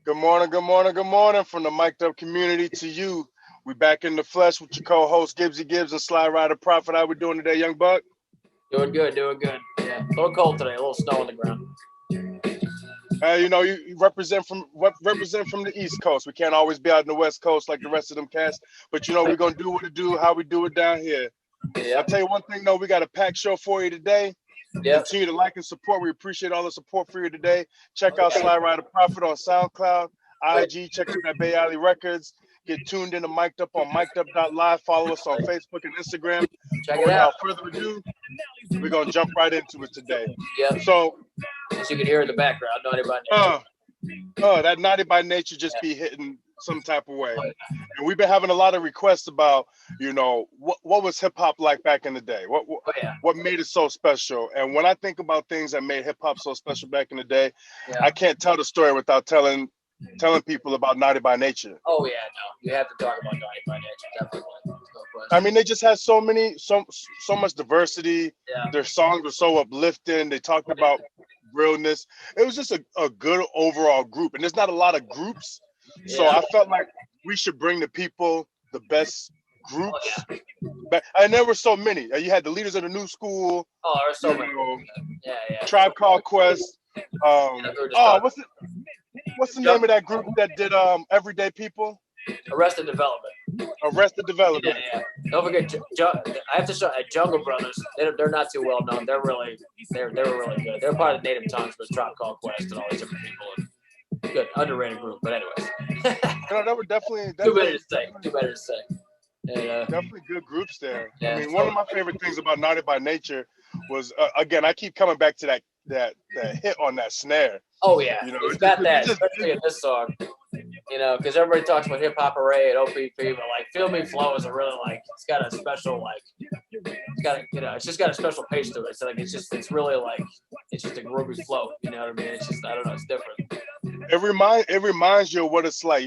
Good morning, good morning, good morning from the mic'd up community to you. We back in the flesh with your co-host Gibbsy Gibbs and Sly Rider Prophet. How we doing today, young buck? Doing good. Yeah, a little cold today, a little snow on the ground. You represent from the East Coast. We can't always be out in the West Coast like the rest of them cats, but we're gonna do what it do, how we do it down here. Yep. I'll tell you one thing though, we got a packed show for you today. Yep. Continue to like and support. We appreciate all the support for you today. Check out Sly Rider Prophet on SoundCloud, IG. Check out that Bay Alley Records. Get tuned in to Mic'd Up on up.live. Follow us on Facebook and Instagram. Check But it out. without further ado, we're gonna jump right into it today. Yep. So, as you can hear in the background, Naughty by Nature. That Naughty by Nature just be hitting some type of way. And we've been having a lot of requests about, what was hip hop like back in the day? What made it so special? And when I think about things that made hip hop so special back in the day, I can't tell the story without telling people about Naughty by Nature. Oh yeah, no, you have to talk about Naughty by Nature, definitely. No question. I mean, they just had so much diversity. Yeah. Their songs were so uplifting. They talked about realness. It was just a good overall group, and there's not a lot of groups. So I felt like we should bring the people the best groups. And there were so many. You had the Leaders of the New School. Oh, there were so many. Yeah. Tribe Called Quest. What's the name of that group that did Everyday People? Arrested Development. Arrested Development. Yeah. Don't forget, I have to show Jungle Brothers. They're not too well known. They were really good. They're part of the Native Tongues, but Tribe Called Quest and all these different people. Good, underrated group. But anyways, they were definitely too better to say. And, definitely good groups there. Yeah. I mean, one of my favorite things about Naughty by Nature was again, I keep coming back to that hit on that snare. Oh yeah, it's got that, especially in this song. Because everybody talks about Hip Hop Array and OPP, but like Feel Me Flow is a really it's got a special it's just got a special pace to it. So like it's just a groovy flow. You know what I mean? It's just I don't know, it's different. It reminds you of what it's like,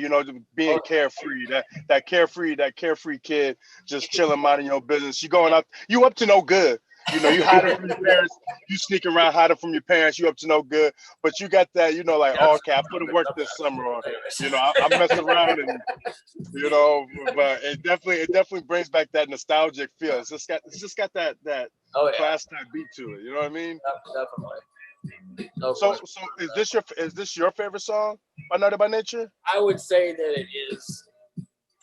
being carefree, that carefree kid just chilling, minding your business. You up to no good. You hiding from your parents, you sneaking around hiding from your parents, you up to no good. But you got that, okay, I put in work this summer, or I mess around and but it definitely brings back that nostalgic feel. It's just got that class type beat to it. You know what I mean? Definitely. So is this your favorite song by Naughty by Nature? I would say that it is.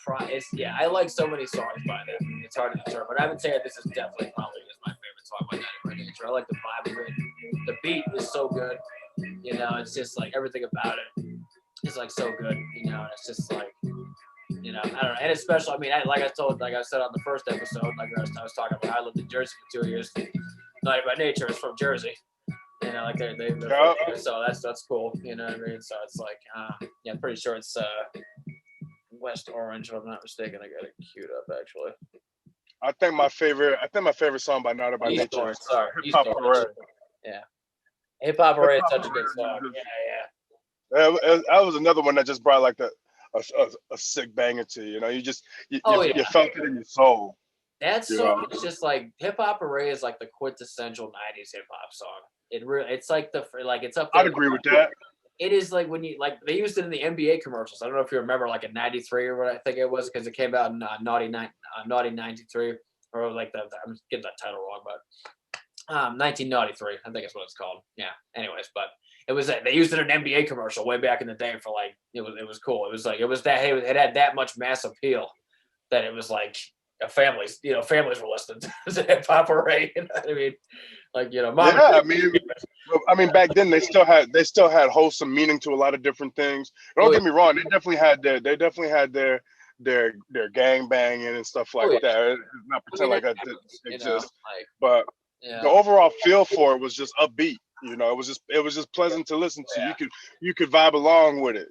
I like so many songs by them. It's hard to determine, but I would say this is definitely probably my favorite song by Naughty by Nature. I like the vibe of it. The beat is so good. It's just like everything about it is like so good. It's just like I don't know, and it's special. I mean, like I said on the first episode, like I was talking about, I lived in Jersey for 2 years. Naughty by Nature is from Jersey. Like they're so that's cool. You know what I mean? So it's like, I'm pretty sure it's West Orange, if I'm not mistaken. I got it queued up actually. I think my favorite song by Naughty by Nature is Hip Hop Array. Yeah, Hip Hop Array is such a good song. Yeah. That was another one that just brought like a sick banger to you. You felt it in your soul. That song is just like Hip Hop Array is like the quintessential '90s hip hop song. It's like it's up there. I'd agree with that. It is like when you they used it in the NBA commercials. I don't know if you remember like in '93 or what I think it was, because it came out in Naughty '93 or I'm getting that title wrong, but 1993 I think is what it's called. Yeah. Anyways, but it was they used it in an NBA commercial way back in the day for it was cool. It had that much mass appeal that it was like families were listening to Hip Hop Array. You know what I mean? I mean, back then they still had wholesome meaning to a lot of different things. Don't get me wrong; they definitely had their gang banging and stuff like that. It's not pretend like that didn't exist, but the overall feel for it was just upbeat. It was just pleasant to listen to. You could vibe along with it.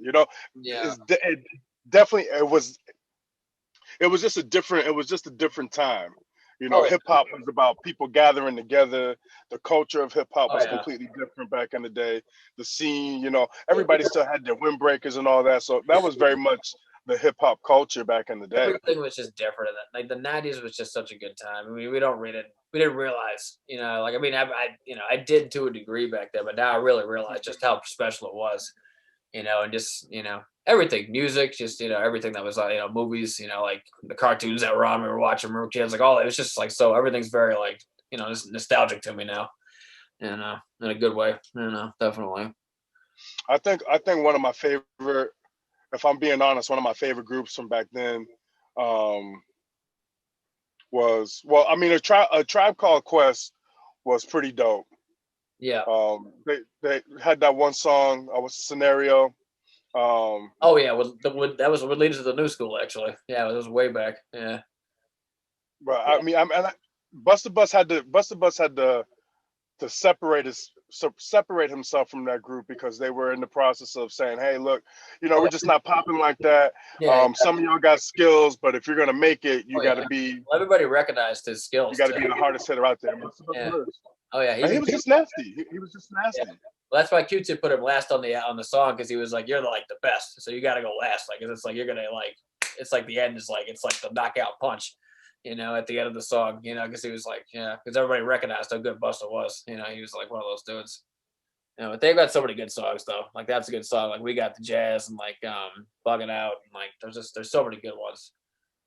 It was just a different time. Hip hop was about people gathering together. The culture of hip hop was completely different back in the day. The scene, everybody still had their windbreakers and all that. So that was very much the hip hop culture back in the day. Everything was just different. Like the '90s was just such a good time. I mean, we didn't realize, I did to a degree back then, but now I really realize just how special it was. you know, and just, you know, everything, music, just, you know, everything that was, you know, movies, you know, like the cartoons that were on, we were watching, we were kids, like all, it was just like, so everything's very like, you know, just nostalgic to me now, you know, in a good way, you know, definitely. I think one of my favorite, if I'm being honest, one of my favorite groups from back then was, well, I mean, a Tribe Called Quest was pretty dope. Yeah. They had that one song, was Scenario. Oh yeah, that was what leads to the new school actually. Yeah, it was way back. Yeah. But I mean, Busta Bus had to separate himself from that group because they were in the process of saying, hey, look, you know, we're just not popping like that. Yeah. Some of y'all got skills, but if you're gonna make it, you got to Yeah. be. Well, everybody recognized his skills. You got to be the hardest hitter out there. Yeah. Oh yeah, he was just nasty. He was just nasty. Yeah. Well, that's why Q-Tip put him last on the song because he was like, "You're like the best, so you got to go last." Like, it's like you're gonna like, it's like the end is like it's like the knockout punch, you know, at the end of the song, you know, because he was like, yeah, because everybody recognized how good Busta was, you know, he was like one of those dudes. You know, but they've got so many good songs though. Like that's a good song. Like We Got the Jazz and like Bugging Out and like there's so many good ones.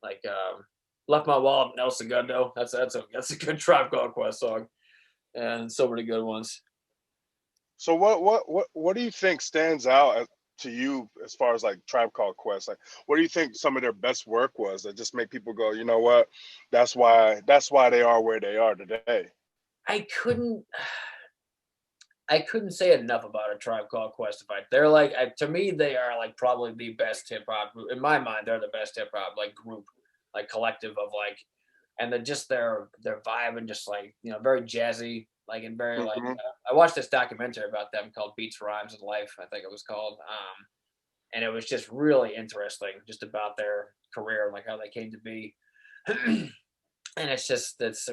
Like Left My Wallet, El Segundo. That's a good Tribe Called Quest song. And so many good ones. So what do you think stands out to you as far as like Tribe Called Quest? Like, what do you think some of their best work was that just make people go, you know what, that's why they are where they are today? I couldn't say enough about a Tribe Called Quest. They're like, to me, they are like probably the best hip hop group in my mind. They're the best hip hop like group, like collective of like, and then just their vibe and just like, you know, very jazzy, like, and very like. I watched this documentary about them called Beats, Rhymes, and Life. I think it was called, and it was just really interesting, just about their career, like how they came to be. And I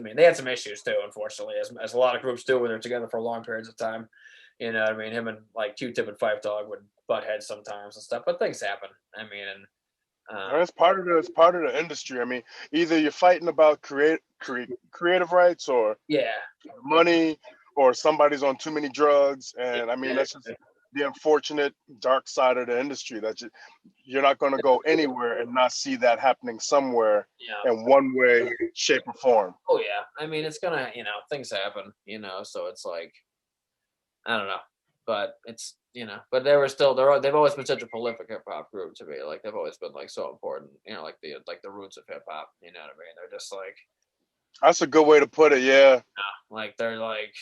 mean, they had some issues too, unfortunately, as a lot of groups do when they're together for long periods of time. You know what I mean? Him and like Q-Tip and Phife Dawg would butt heads sometimes and stuff, but things happen. I mean, and It's part of the industry. I mean, either you're fighting about creative rights or yeah, money, or somebody's on too many drugs, and I mean that's just the unfortunate dark side of the industry that you're not going to go anywhere and not see that happening somewhere in one way, shape, or form. Oh yeah, I mean it's gonna, you know, things happen, you know, so it's like I don't know, but it's, you know, but they've always been such a prolific hip hop group to me. Like they've always been like so important, you know, like the roots of hip hop. You know what I mean? They're just like that's a good way to put it. Yeah, like they're like.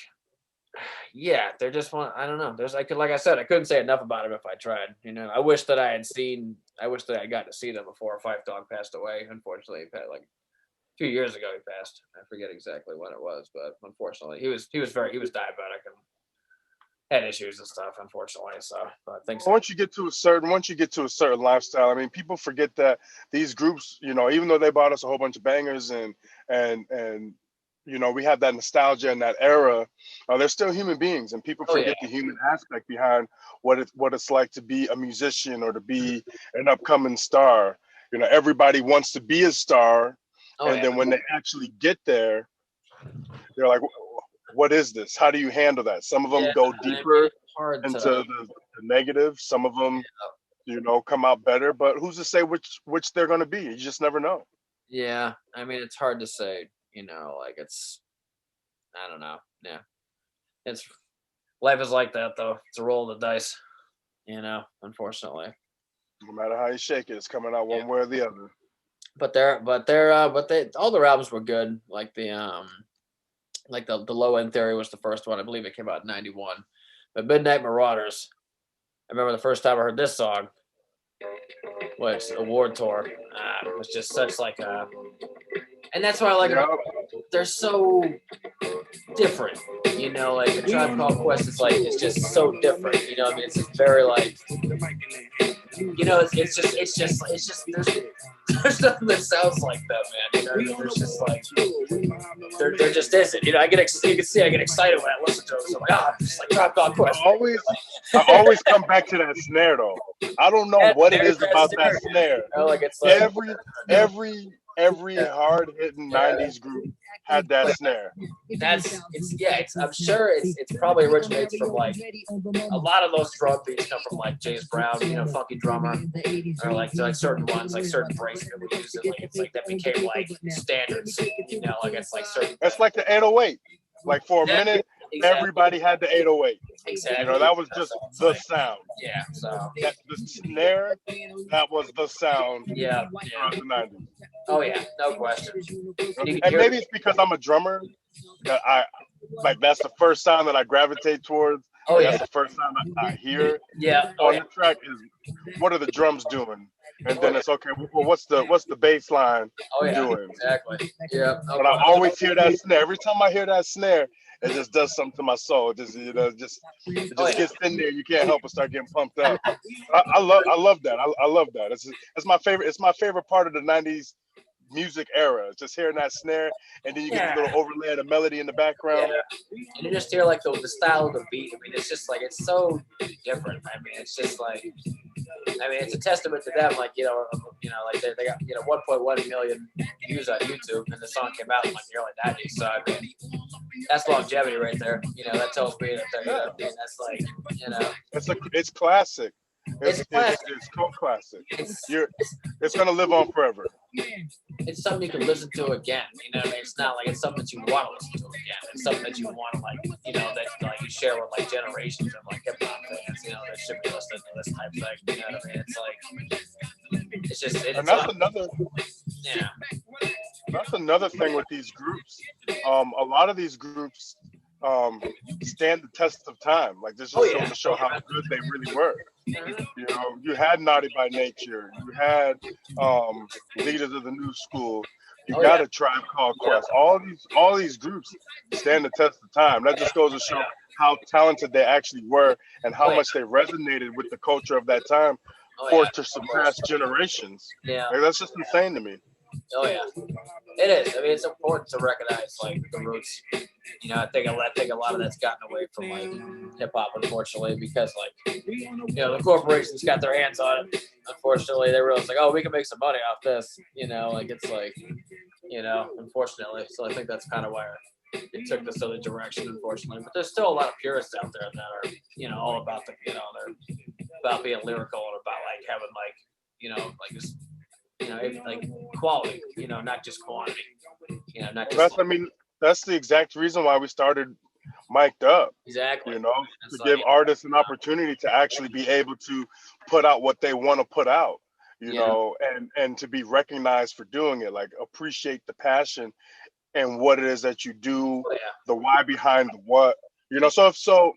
Yeah, they're just one. I don't know. Like I said, I couldn't say enough about him if I tried. You know, I wish that I got to see them before Phife Dawg passed away. Unfortunately, like a few years ago he passed. I forget exactly when it was, but unfortunately he was diabetic and had issues and stuff. Unfortunately, so but things. Once you get to a certain lifestyle, I mean, people forget that these groups, you know, even though they bought us a whole bunch of bangers and you know, we have that nostalgia and that era, they're still human beings, and people forget the human aspect behind what it's like to be a musician or to be an upcoming star. You know, everybody wants to be a star, then when they actually get there, they're like, what is this? How do you handle that? Some of them go deeper into the negative. Some of them, you know, come out better, but who's to say which they're going to be? You just never know. Yeah, I mean, it's hard to say. You know, like I don't know. Yeah, life is like that though. It's a roll of the dice. You know, unfortunately. No matter how you shake it, it's coming out one way or the other. But all their albums were good. Like the Low End Theory was the first one. I believe it came out in '91. But Midnight Marauders, I remember the first time I heard this song, which Award Tour, was just such like a. And that's why I like them. They're so different, you know. Like the Tribe Called Quest is like it's just so different, you know. I mean, it's just very like, you know, it's just there's nothing that sounds like that, man. You know, I mean? There's just like there just isn't. You know, you can see I get excited when I listen to it. So I'm like, it's just like Tribe Called Quest. I always come back to that snare though. I don't know what it is about that snare. You know, like it's like every hard hitting '90s group had that snare. I'm sure it's probably originates from like a lot of those drum beats come from like James Brown, Funky Drummer, or like certain ones, like certain breaks that we use it. Like it's like that became like standards, like it's like certain. It's like the 808. Like for a minute, everybody had the 808. Exactly. That was just the sound. Yeah. So the snare, that was the sound. Yeah. Throughout the 90s. Oh yeah, no question. And maybe it's because I'm a drummer that that's the first sound that I gravitate towards. Oh yeah. That's the first sound I hear. Yeah. On the track is what are the drums doing? And then it's okay. Well, what's the bass line doing? Exactly. Yeah. But I always hear that snare. Every time I hear that snare, it just does something to my soul. It just gets in there. You can't help but start getting pumped up. I love that. I love that. It's my favorite. It's my favorite part of the '90s music era. Just hearing that snare, and then you get a little overlay of the melody in the background. Yeah. And you just hear like the style of the beat. I mean, it's just like it's so different. I mean, it's just like. It's a testament to them. Like, like they got 1.1 million views on YouTube, and the song came out in like the early '90s. So I mean, that's longevity right there. That tells me that that's like, it's classic. It's cult classic. It's gonna live on forever. It's something you can listen to again. It's not like it's something that you want to listen to again. It's something that you want to that like you share with like generations of like hip hop fans. That should be listening to this type thing. You know what I mean? It's like it's just. And that's another. Yeah. That's another thing with these groups. A lot of these groups stand the test of time. Like this just goes to show how good they really were. You had Naughty by Nature. You had Leaders of the New School. You got a Tribe Called Quest. All these groups stand the test of time. That just goes to show how talented they actually were and how much they resonated with the culture of that time to surpass generations. Yeah, like, that's just insane to me. Oh yeah, it is. I mean, it's important to recognize like the roots. I think a lot of that's gotten away from like hip hop, unfortunately, because like the corporations got their hands on it. Unfortunately, they realized like, oh, we can make some money off this. Like it's like, unfortunately. So I think that's kind of why it took this other direction, unfortunately. But there's still a lot of purists out there that are all about they're about being lyrical and about like having like like just. Like quality, not just quantity. Not just. That's the exact reason why we started Mic'd Up. Exactly. To give artists an opportunity to actually be able to put out what they want to put out. And to be recognized for doing it. Like appreciate the passion and what it is that you do. The why behind the what. So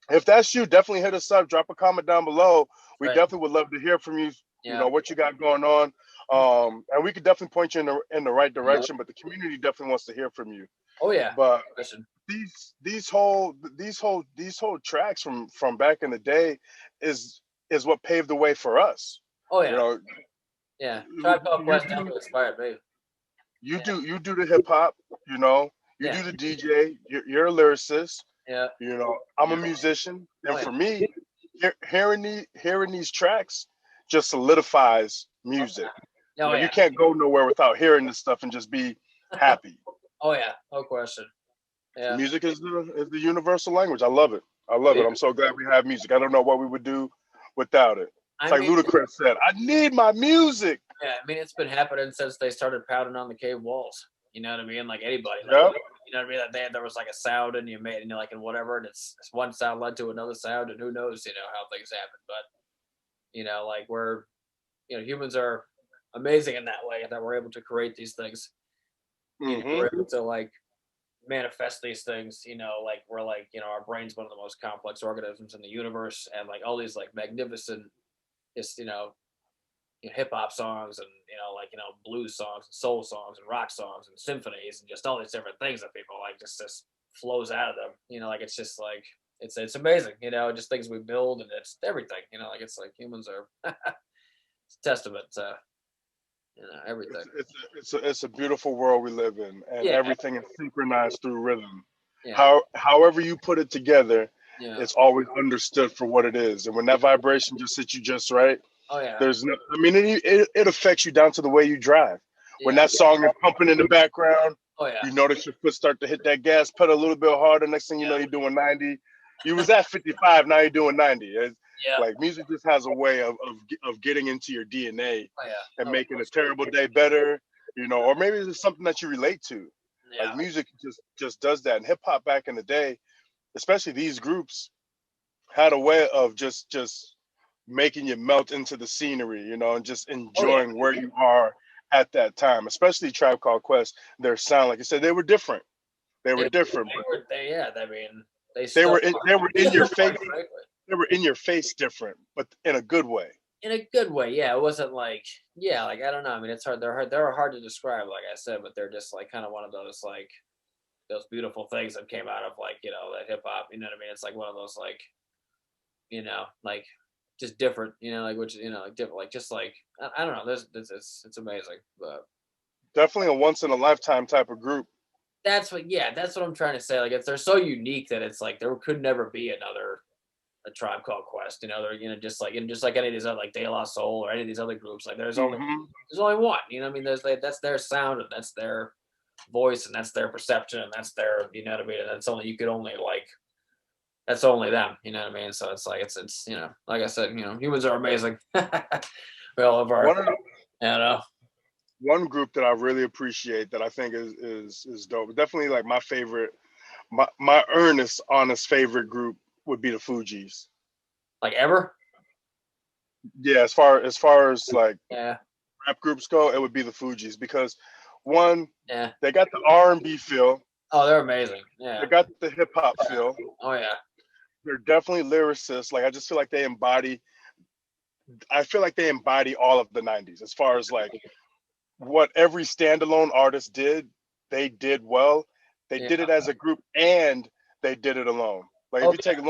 if that's you, definitely hit us up. Drop a comment down below. We definitely would love to hear from you. What you got going on. And we could definitely point you in the right direction, but the community definitely wants to hear from you. Oh yeah. But these whole tracks from back in the day is what paved the way for us. Oh yeah. Yeah. Tribe Called Quest definitely inspired me. You do the hip hop, you do the DJ, you're a lyricist. Yeah. I'm a musician. And for me, hearing these tracks just solidifies music. You can't go nowhere without hearing this stuff and just be happy. Oh yeah, no question. Yeah, music is the universal language. I love it. I'm so glad we have music. I don't know what we would do without it. It's like Ludacris said, "I need my music." Yeah, I mean it's been happening since they started pounding on the cave walls. You know what I mean? Like anybody. Like, yep. You know what I mean? There was like a sound and you made and like and whatever, and it's one sound led to another sound, and who knows, how things happen. But like we're humans are amazing in that way that we're able to create these things. We're able to like manifest these things, like we're like, our brain's one of the most complex organisms in the universe, and like all these like magnificent just hip hop songs and blues songs and soul songs and rock songs and symphonies and just all these different things that people like just flows out of them. Like it's just like it's amazing, just things we build, and it's everything, like it's like humans are it's a testament to everything. It's a beautiful world we live in, and everything is synchronized through rhythm. However you put it together, it's always understood for what it is, and when that vibration just hits you just right, there's no. I mean, it affects you down to the way you drive. When that song is pumping in the background, Oh yeah. You notice your foot start to hit that gas pedal a little bit harder. Next thing you know, you're doing 90. You was at 55, now you're doing 90. It's Yeah. like music just has a way of getting into your DNA Oh yeah. and Oh, making a terrible day better, or maybe it's something that you relate to. Like yeah. music just does that. And hip hop back in the day, especially these groups, had a way of just making you melt into the scenery, and just Oh yeah. enjoying where you are at that time. Especially Tribe Called Quest, their sound, like I said, they were different. They were different, but Yeah. I mean, they they still were in your face. quite frankly. They were in your face different, but in a good way. In a good way, yeah. It wasn't like, yeah, like I don't know. I mean, it's hard. They're hard to describe, like I said, but they're just like kind of one of those like those beautiful things that came out of like that hip hop. You know what I mean? It's like one of those like like just different. Like which like different, like just like I don't know. It's amazing, but Definitely a once in a lifetime type of group. that's what I'm trying to say. Like they're so unique that it's like there could never be another a Tribe Called Quest. They're just like any of these other like De La Soul or any of these other groups. Like there's only Hmm. one. I mean, there's like that's their sound and that's their voice and that's their perception and that's their what I mean. And that's only you could only like that's only them. You know what I mean? So it's like it's like I said, humans are amazing. We all have our One of the, you know. one group that I really appreciate that I think is dope. Definitely like my favorite, my earnest, honest favorite group would be the Fugees. Like ever? Yeah, as far as like Yeah. rap groups go, it would be the Fugees because one, Yeah. they got the R&B feel, Oh, they're amazing. they Yeah. got the hip hop feel. Oh yeah. They're definitely lyricists. Like I just feel like they embody. I feel like they embody all of the '90s as far as like what every standalone artist did. They did well. They Yeah. did it as a group and they did it alone. Like if Oh you yeah. take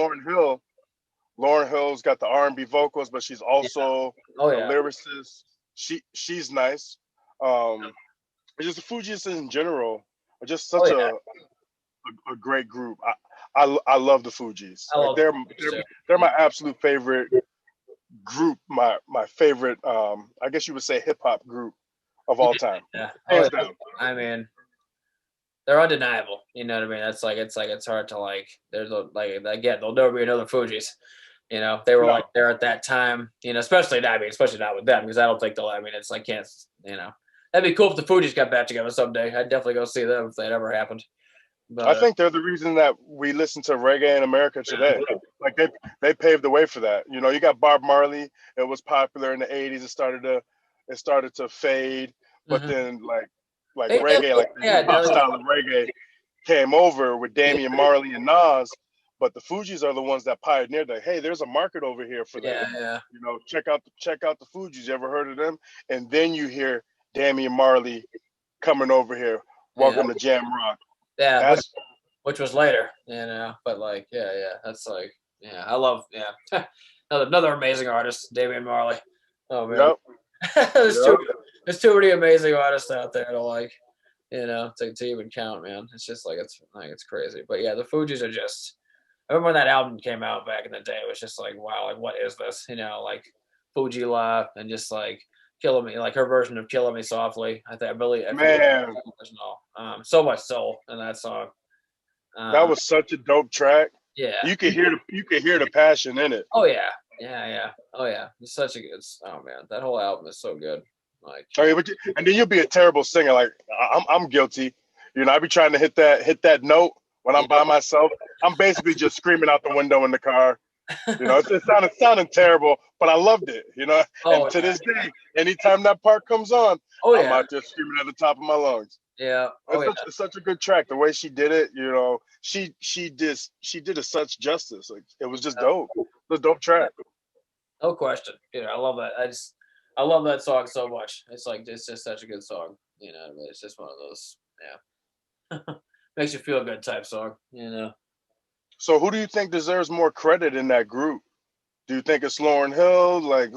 Lauren Hill's got the R&B vocals, but she's Yeah. also Oh a yeah. lyricist. She's nice. It's just the Fugees in general are just Oh such yeah. a great group. I love the Fugees. I Like love they're too. they're my absolute favorite group. My favorite I guess you would say hip hop group of all time, Yeah. Oh hands yeah. down. I mean, they're undeniable. You know what I mean? That's like it's hard to like. There's like again, there'll never be another Fugees. They were No, like there at that time. Especially not. I mean, especially not with them because I don't think they'll. I mean, it's like can't. That'd be cool if the Fugees got back together someday. I'd definitely go see them if that ever happened. I But think they're the reason that we listen to reggae in America today. Like they paved the way for that. You got Bob Marley. It was popular in the '80s. It started to fade, but mhm. then like They reggae, definitely, like the hip yeah, hop style of reggae, came over with yeah, Damian Marley and Nas. But the Fugees are the ones that pioneered that. Hey, there's a market over here for that. yeah. Check out the Fugees. You ever heard of them? And then you hear Damian Marley coming over here. Yeah, Welcome to Jam Rock. yeah, That's which was later, but like, that's like, I love, another amazing artist, Damian Marley. Oh man, yep, there's too yep. there's too many amazing artists out there to like, to even count, man. It's just it's crazy. But yeah, the Fugees are just. I remember when that album came out back in the day. It was just like, wow, like what is this? Like Fuji La and just like Killing Me, like her version of Killing Me Softly. I believe I forget Man, the original. So much soul in that song. that Um, was such a dope track. yeah. You could hear the passion in it. Oh yeah. Yeah. Oh yeah. It's such a good. Oh man, that whole album is so good. Like I mean, and then you'll be a terrible singer. Like I'm guilty. I be trying to hit that note when I'm yeah. by myself. I'm basically just screaming out the window in the car. It sounded terrible, but I loved it. And Oh to yeah. this day, anytime that part comes on, Oh I'm yeah. out there screaming at the top of my lungs. Yeah. Oh It's yeah. such a good track. The way she did it, she did it such justice. Like it was just dope. It was a dope track. No question. I love that. I love that song so much. It's like it's just such a good song. I mean, it's just one of those. Yeah. Makes you feel good type song. So who do you think deserves more credit in that group? Do you think it's Lauryn Hill? Like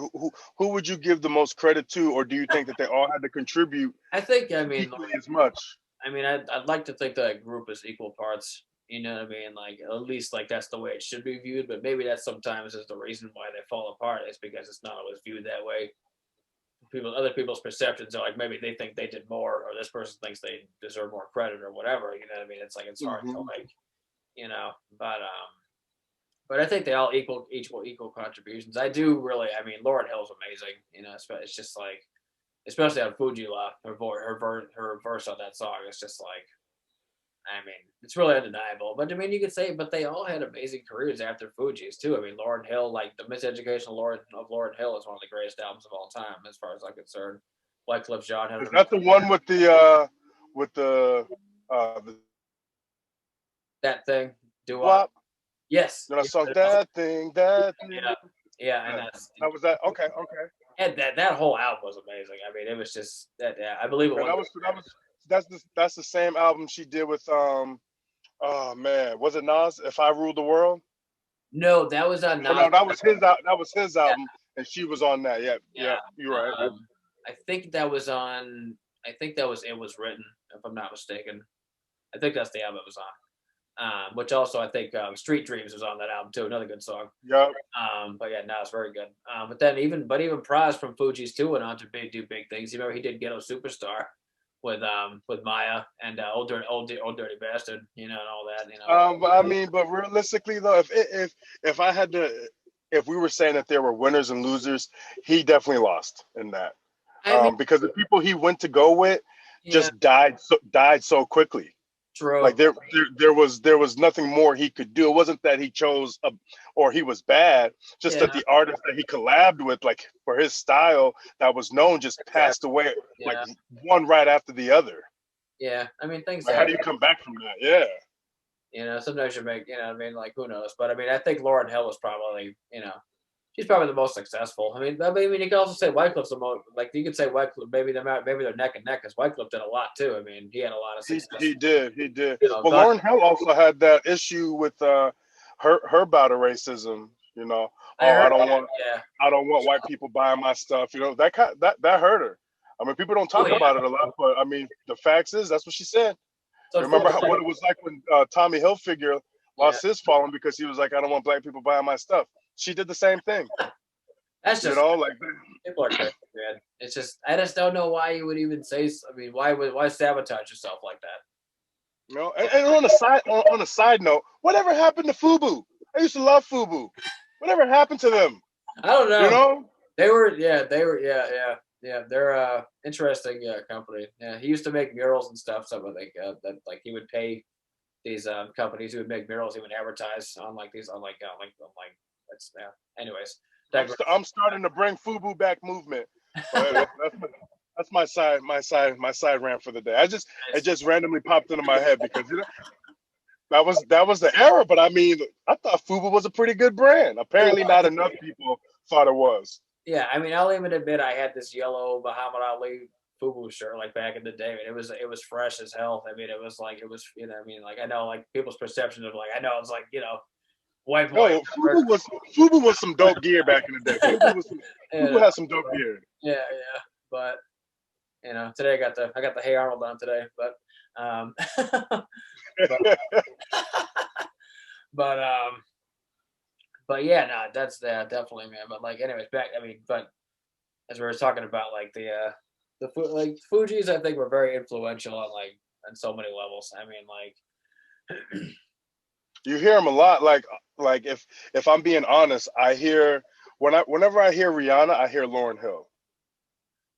who would you give the most credit to, or do you think that they all had to contribute I think. I mean, equally as much? I'd like to think that group is equal parts. You know what I mean? Like at least like that's the way it should be viewed. But maybe that sometimes is the reason why they fall apart is because it's not always viewed that way. other people's perceptions are like maybe they think they did more, or this person thinks they deserve more credit or whatever. You know what I mean? It's like it's hard to like, you know, but I think they all equal contributions. I do really. I mean, Lauryn Hill's amazing. You know, it's just like, especially on Fuji La, her verse on that song. It's just like, I mean, it's really undeniable. But I mean, you could say, but they all had amazing careers after Fuji's too. I mean, Lauryn Hill, like the Miseducation of Lauryn Hill, is one of the greatest albums of all time, as far as I'm concerned. Wyclef Jean has. Is that the one with the that thing? Do WAP? Yes. Then I saw that thing. Yeah, and that was that. Okay. And that whole album was amazing. I mean, it was just that. Yeah, I believe it was. That's the same album she did with oh man, was it Nas? If I Ruled the World? No, that was on Nas. No, that was his album, and she was on that. Yeah, you're right. I think that was on. I think that was It Was Written, if I'm not mistaken. I think that's the album it was on. Which also I think Street Dreams was on that album too, another good song. Yeah. But yeah, no, it's very good. But then even Praz from Fugees too went on to do big things. You remember he did Ghetto Superstar with Maya and Old Dirty Bastard, you know, and all that, you know. But I mean, but realistically though, if I had to, if we were saying that there were winners and losers, he definitely lost in that. Because the people he went to go with just died so quickly. True. Like there was nothing more he could do. It wasn't that he chose or he was bad, just that the artist that he collabed with, like for his style that was known, just passed away like one right after the other. Yeah, I mean things. Like, how do you come back from that? Yeah. You know, sometimes you make, you know, I mean, like who knows? But I mean, I think Lauryn Hill was probably, you know, she's probably the most successful. I mean, you can also say Wyclif's the most, like you could say Wyclef, maybe they're neck and neck, because Wyclef did a lot too. I mean, he had a lot of success. He did. You know, well, Lauryn Hill also had that issue with her bout of racism. You know, I don't want white people buying my stuff. You know, that hurt her. I mean, people don't talk about it a lot, but I mean, the facts is that's what she said. So remember what it was like when Tommy Hilfiger lost his following because he was like, I don't want black people buying my stuff. She did the same thing. That's just, you know, like people are crazy, man. It's just, I just don't know why you would even say. I mean, why sabotage yourself like that? You know, and on a side note, whatever happened to FUBU? I used to love FUBU. Whatever happened to them? I don't know. You know, they were. They're interesting company. Yeah, he used to make murals and stuff. So that like he would pay these companies who would make murals. He would advertise on like these that's anyways. I'm starting to bring FUBU back movement. That's my side rant for the day. It just randomly popped into my head because you know, that was the era. But I mean, I thought FUBU was a pretty good brand. Apparently, not enough people thought it was. Yeah, I mean, I'll even admit I had this yellow Muhammad Ali FUBU shirt like back in the day. It was fresh as hell. I mean, it was you know, I mean, like I know like people's perceptions of like I know it's like you know. White boy. FUBU was some dope gear back in the day. FUBU had some dope gear. Yeah, but you know, today I got the Hey Arnold on today, but but yeah, no, that's definitely, man. But like, anyways, back. I mean, but as we were talking about, like the Fugees, I think were very influential on so many levels. I mean, like. You hear them a lot. Like if I'm being honest, I hear whenever I hear Rihanna, I hear Lauryn Hill.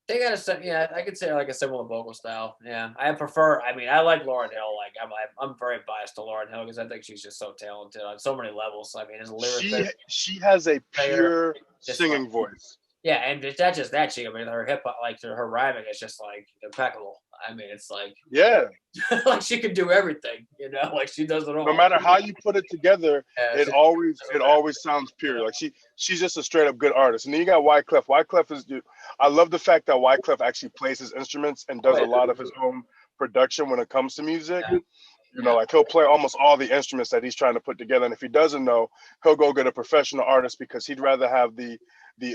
They got I could say like a similar vocal style. Yeah, I prefer. I mean, I like Lauryn Hill. Like I'm very biased to Lauryn Hill because I think she's just so talented on so many levels. I mean, as a lyricist, she has a pure singing voice. Yeah, and it's not just that. I mean, her hip hop, like her rhyming is just like impeccable. I mean, it's like like she can do everything, you know, like she does it all. No matter how you put it together, it always sounds pure. Like she's just a straight up good artist. And then you got Wyclef. Wyclef is, I love the fact that Wyclef actually plays his instruments and does a lot of his own production when it comes to music. Yeah. You know, like he'll play almost all the instruments that he's trying to put together. And if he doesn't know, he'll go get a professional artist because he'd rather have the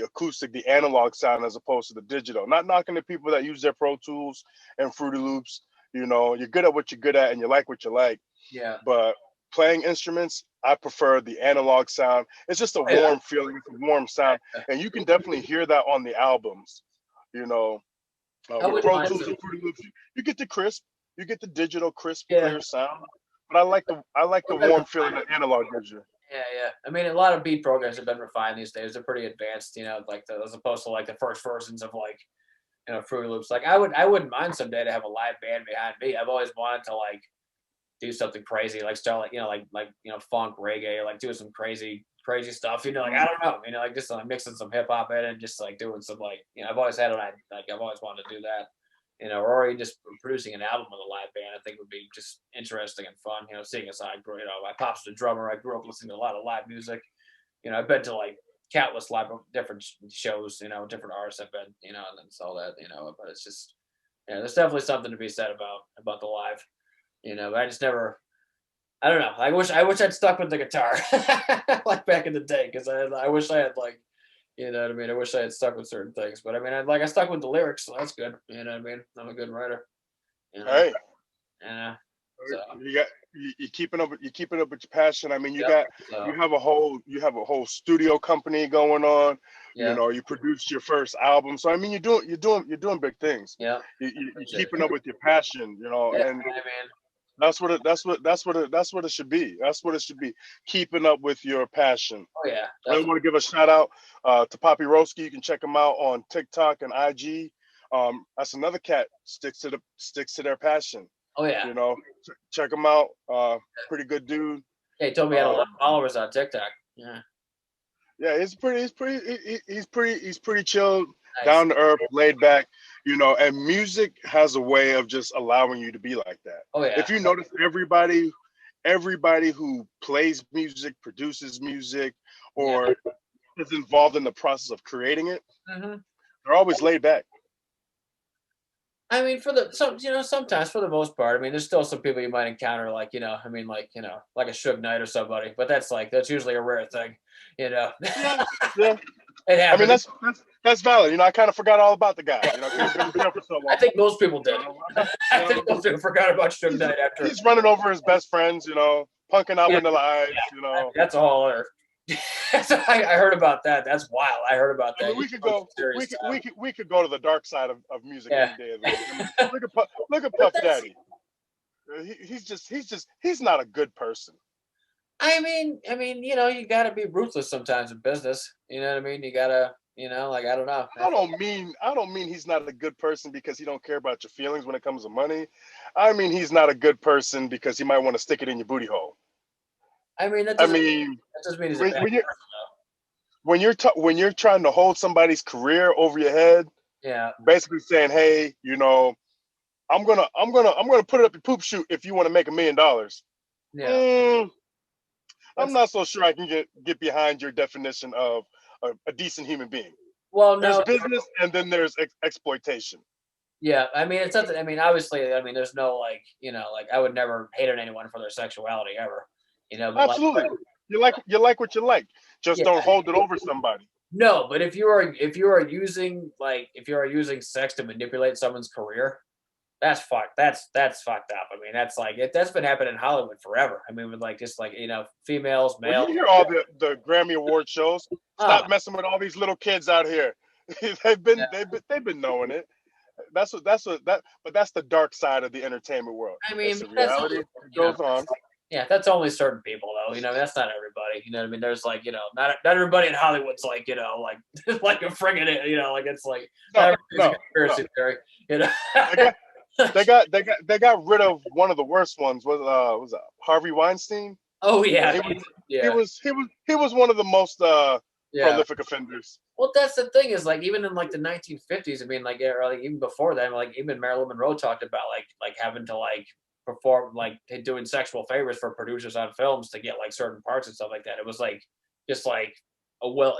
acoustic, the analog sound as opposed to the digital. Not knocking the people that use their Pro Tools and Fruity Loops. You know, you're good at what you're good at and you like what you like. Yeah. But playing instruments, I prefer the analog sound. It's just a warm feeling. It's a warm sound. And you can definitely hear that on the albums. You know, I with wouldn't Pro mind Tools some. and Fruity Loops, you get the crisp, you get the digital crisp, Yeah. clear sound. But I like the warm feeling that analog gives you. Yeah. I mean, a lot of beat programs have been refined these days. They're pretty advanced, like as opposed to like the first versions of like, Fruity Loops. Like I wouldn't mind someday to have a live band behind me. I've always wanted to like do something crazy, like start like funk reggae, or like doing some crazy stuff. Like I don't know, like just like mixing some hip hop in and just like doing some like I've always had I've always wanted to do that. Or even just producing an album with a live band, I think would be just interesting and fun. Seeing as I grew, my pop's a drummer. I grew up listening to a lot of live music. I've been to like countless live different shows, different artists I've been, and then all that, but it's just, there's definitely something to be said about the live, but I just never, I don't know. I wish I'd stuck with the guitar like back in the day. Cause I wish I had like, you know what I mean? I wish I had stuck with certain things, but I mean, I stuck with the lyrics, so that's good. You know what I mean? I'm a good writer. Hey, So you're keeping up with your passion. I mean, yeah, you have a whole studio company going on. yeah, You produced your first album, so I mean, you're doing big things. yeah. You're keeping up with your passion. Yeah, And I mean, that's what it should be. That's what it should be. Keeping up with your passion. oh yeah, I want to give a shout out to Poppy Roski. You can check him out on TikTok and IG. That's another cat sticks to their passion. oh yeah. Check him out. Pretty good dude. Yeah, he told me he had a lot of followers on TikTok. Yeah. Yeah, he's pretty chill, Nice. down to earth, laid back. And music has a way of just allowing you to be like that. Oh yeah. If you notice, everybody who plays music, produces music, or is involved in the process of creating it, they're always laid back. I mean, sometimes for the most part, I mean, there's still some people you might encounter, like, like a Suge Knight or somebody, but that's usually a rare thing, Yeah. It happens. I mean, that's valid. I kind of forgot all about the guy. He's been there for so long. I think most people did. I think most people forgot about Suge Knight after. He's running over his best friends, punking out Vanilla Ice, That's a whole other. I heard about that. That's wild. I heard about that. I mean, we could go to the dark side of music any day of the week. Look at Puff Daddy. He's not a good person. I mean, you gotta be ruthless sometimes in business. You know what I mean? You gotta, like, I don't know. I don't mean he's not a good person because he don't care about your feelings when it comes to money. I mean he's not a good person because he might want to stick it in your booty hole. I mean, that doesn't mean he's a bad person, when you're trying to hold somebody's career over your head, basically saying, hey, I'm gonna put it up your poop chute if you want to make $1 million. Yeah. I'm not so sure I can get behind your definition of a decent human being. Well, there's business and then there's exploitation. Yeah, I mean, it's something. I mean, obviously, there's no like, I would never hate on anyone for their sexuality ever. But absolutely. You like what you like. Just don't hold it over somebody. No, but if you are using sex to manipulate someone's career, that's fucked. That's fucked up. I mean, that's been happening in Hollywood forever. I mean, with females, males. Well, you hear all the Grammy Award shows. Stop messing with all these little kids out here. they've been knowing it. But that's the dark side of the entertainment world. I mean, it's the reality goes on. Yeah, that's only certain people though. That's not everybody. You know what I mean? There's not everybody in Hollywood's like a friggin' it's like a conspiracy theory. They got rid of one of the worst ones. Was it Harvey Weinstein? Oh yeah, he was one of the most prolific offenders. Well, that's the thing is even in the 1950s. I mean, even before then, even Marilyn Monroe talked about like having to perform doing sexual favors for producers on films to get certain parts and stuff like that. It was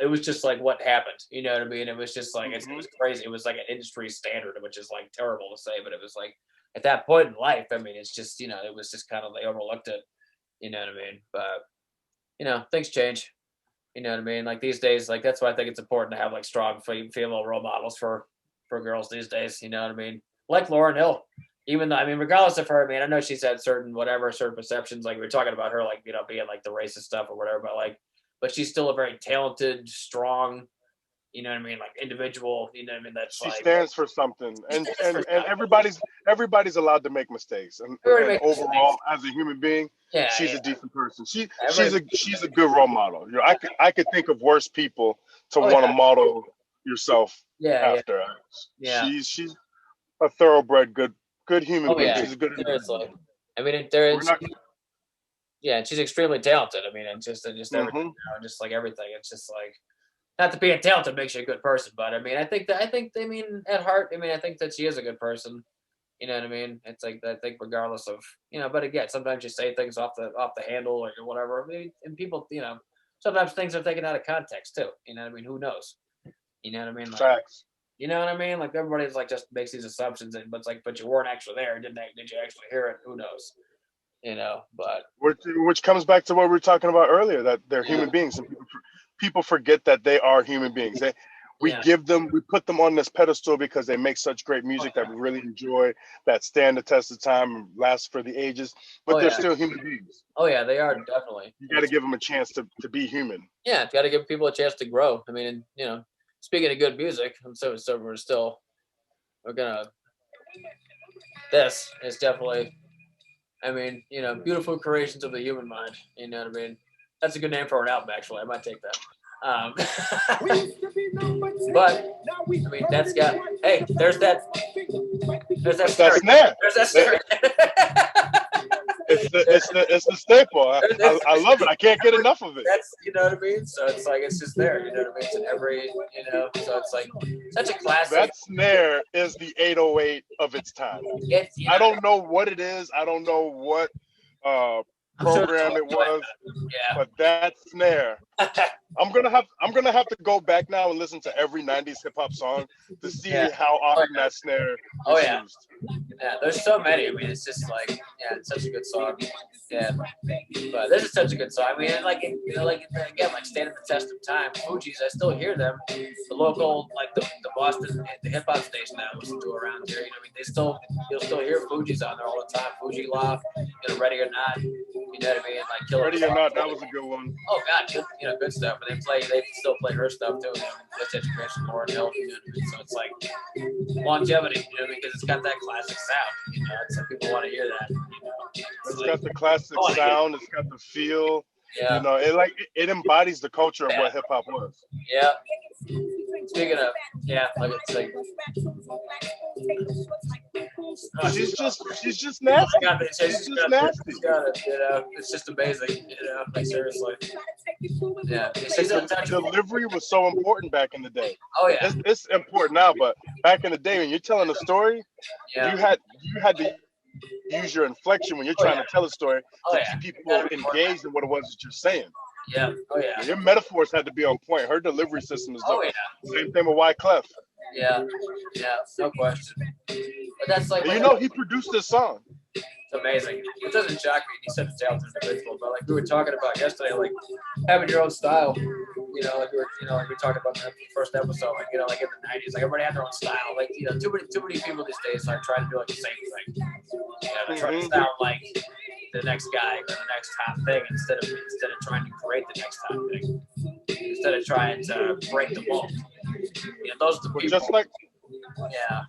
it was just what happened. You know what I mean? It was just it was crazy. It was an industry standard, which is terrible to say, but it was at that point in life. I mean, it's just it was just kind of they overlooked it. You know what I mean? But things change. You know what I mean? These days, that's why I think it's important to have strong female role models for girls these days. You know what I mean? Like Lauryn Hill. Even though, I mean, regardless of her, I mean, I know she's had certain perceptions, we were talking about her, being the racist stuff or whatever, but she's still a very talented, strong, You know what I mean? Like individual. You know what I mean? That's She like stands for something, and stands and for and everybody's allowed to make mistakes, and everybody and makes overall, mistakes. as a human being, Yeah, she's yeah. a decent person. Everybody. She's a good role model. You know, I could think of worse people to Oh want to yeah, model yourself yeah, yeah, after. yeah. She's a thoroughbred good human Oh being. yeah. She's a good Seriously. individual. I mean, there We're is. not. Yeah, and she's extremely talented. I mean, and just everything, Hmm. just like everything. It's just like not that being talented makes you a good person, but I mean, I mean, at heart, I mean, I think that she is a good person. You know what I mean? It's like I think regardless of but again, sometimes you say things off the handle or whatever. I mean, and people, sometimes things are taken out of context too. You know what I mean? Who knows? You know what I mean? Like, Facts. you know what I mean? Like everybody's like just makes these assumptions, but it's like, but you weren't actually there. Did you actually hear it? Who knows? But Which comes back to what we were talking about earlier, that they're yeah, human beings, and people forget that they are human beings. We yeah, put them on this pedestal because they make such great music that we really enjoy, that stand the test of time and last for the ages. oh But they're yeah, still human beings. oh yeah, they are definitely. You got to give them a chance to be human. Yeah, got to give people a chance to grow. I mean, speaking of good music, so we're gonna. This is definitely. I mean, beautiful creations of the human mind. You know what I mean? That's a good name for an album, actually. I might take that. But I mean, that's got. Hey, there's that. There's that It's that snare. snare. There's that snare. It's the staple. There's- I love it. I can't get enough of it. That's what I mean. So it's like it's just there. You know what I mean? It's in every. So it's like such a classic. That snare is the 808 of its time. I don't know what it is. I don't know what program it was, Yeah. but that snare. I'm gonna have to go back now and listen to every '90s hip hop song to see how often that snare is used. Yeah, there's so many. I mean, it's just like, it's such a good song. Yeah, but this is such a good song. I mean, like again, like standing the test of time. Fugees, I still hear them. The local, like the Boston, the hip hop station that I listen to around here. I mean, you'll still hear Fugees on there all the time. Fuji Law, Ready or Not. You know what I mean? Like Killer. Ready or Not, that was a good one. Oh God, good, good stuff. And they still play her stuff too. With Education, Lauren Hill. You know what I mean? So it's like longevity. Because it's got that classic sound. Some people want to hear that. It's got the classic sound. It's got the feel. Yeah. It embodies the culture of what hip hop was. Yeah. Speaking of, like it's like. She's just nasty. She's just nasty. It's just amazing. Like seriously. Yeah. Delivery was so important back in the day. Oh yeah. It's important now, but back in the day when you're telling a story, you had to use your inflection when you're trying to tell a story to keep people engaged in what it was that you're saying. Yeah. Oh yeah. Your metaphors had to be on point. Her delivery system is dope. Oh yeah. Same thing with Wyclef. Yeah. Yeah. No question. But that's like. He produced this song. It's amazing. It doesn't shock me. He's such a talented individual. But like we were talking about yesterday, like having your own style. Like we were talking about in the first episode, like in the '90s, like everybody had their own style. Like too many people these days are trying to do like the same thing. They're trying to sound like the next guy or the next top thing instead of trying to create the next top thing. Instead of trying to break the mold. Those are the people. Just like. Yeah.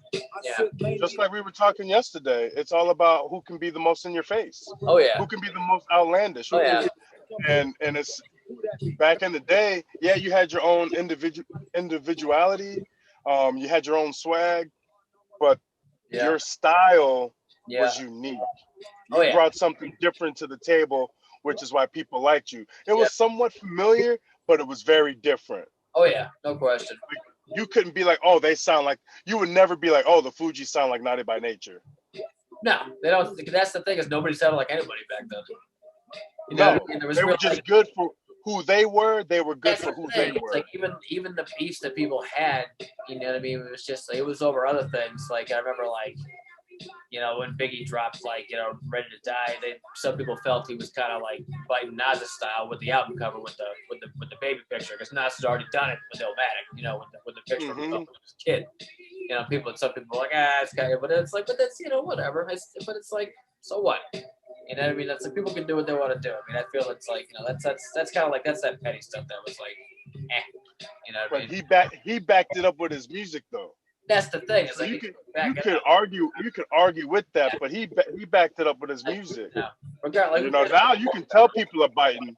Just like we were talking yesterday, it's all about who can be the most in your face. Oh yeah. Who can be the most outlandish. And it's back in the day, you had your own individuality, you had your own swag, but your style was unique. You brought something different to the table, which is why people liked you. It was somewhat familiar, but it was very different. Oh yeah, no question. You couldn't be like, oh, they sound like. You would never be like, oh, the Fugees sound like Naughty by Nature. No, they don't. That's the thing, is nobody sounded like anybody back then. They were just good for who they were. They were good for who they were. Like even the beefs that people had, you know what I mean? It was just it was over other things. Like I remember, like when Biggie dropped Ready to Die, some people felt he was kind of like biting Nas's style with the album cover with the baby picture, because Nas had already done it with Illmatic, with the picture of himself when he was a kid. Some people were like, it's kind of, but it's like, but that's whatever. But it's like, so what? You know what I mean? That's like, people can do what they want to do. I mean, I feel it's like that's kind of like that's that petty stuff that was like, You know what I But mean? he backed it up with his music though. That's the thing. It's So like you back it could up. argue with that, but he backed it up with his music. You know, regardless, You know, now you can tell people are biting.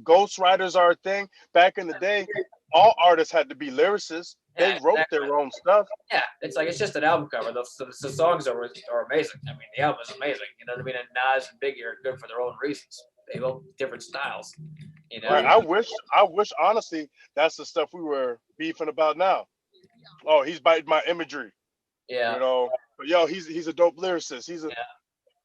Ghost writers are a thing. Back in the day, all artists had to be lyricists. They yeah, wrote exactly. their own stuff. Yeah, it's like it's just an album cover. The songs are amazing. I mean, the album is amazing. You know what I mean? And Nas and Biggie are good for their own reasons. They both different styles. You know? Right. I wish honestly that's the stuff we were beefing about now. Oh, he's biting my imagery. Yeah. You know. But yo, he's a dope lyricist.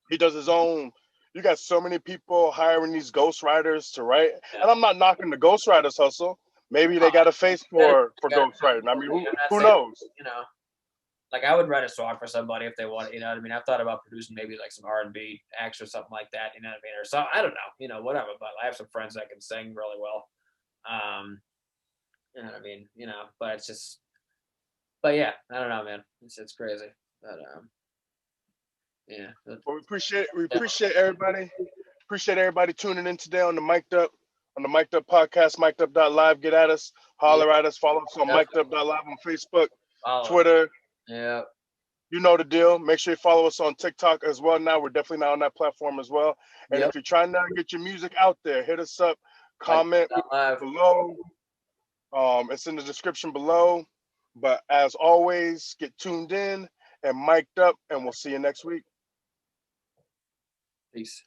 He does his own. You got so many people hiring these ghostwriters to write, and I'm not knocking the ghostwriters hustle. Maybe they got a face for ghostwriting. I mean, who knows? You know, like I would write a song for somebody if they want. You know what I mean? I've thought about producing maybe like some R&B acts or something like that. You know what I mean? Or something. I don't know. You know, whatever. But I have some friends that can sing really well. You know what I mean? You know, but it's just. But yeah, I don't know, man. It's crazy. But yeah. Well, we appreciate everybody. Appreciate everybody tuning in today on the Mic'd Up podcast, mic'd.live. Get at us, holler at us, follow us on mic'd.live on Facebook, Twitter. Yeah. You know the deal. Make sure you follow us on TikTok as well. Now we're definitely now on that platform as well. And if you're trying to get your music out there, hit us up, comment below. It's in the description below. But as always, get tuned in and mic'd up, and we'll see you next week. Peace.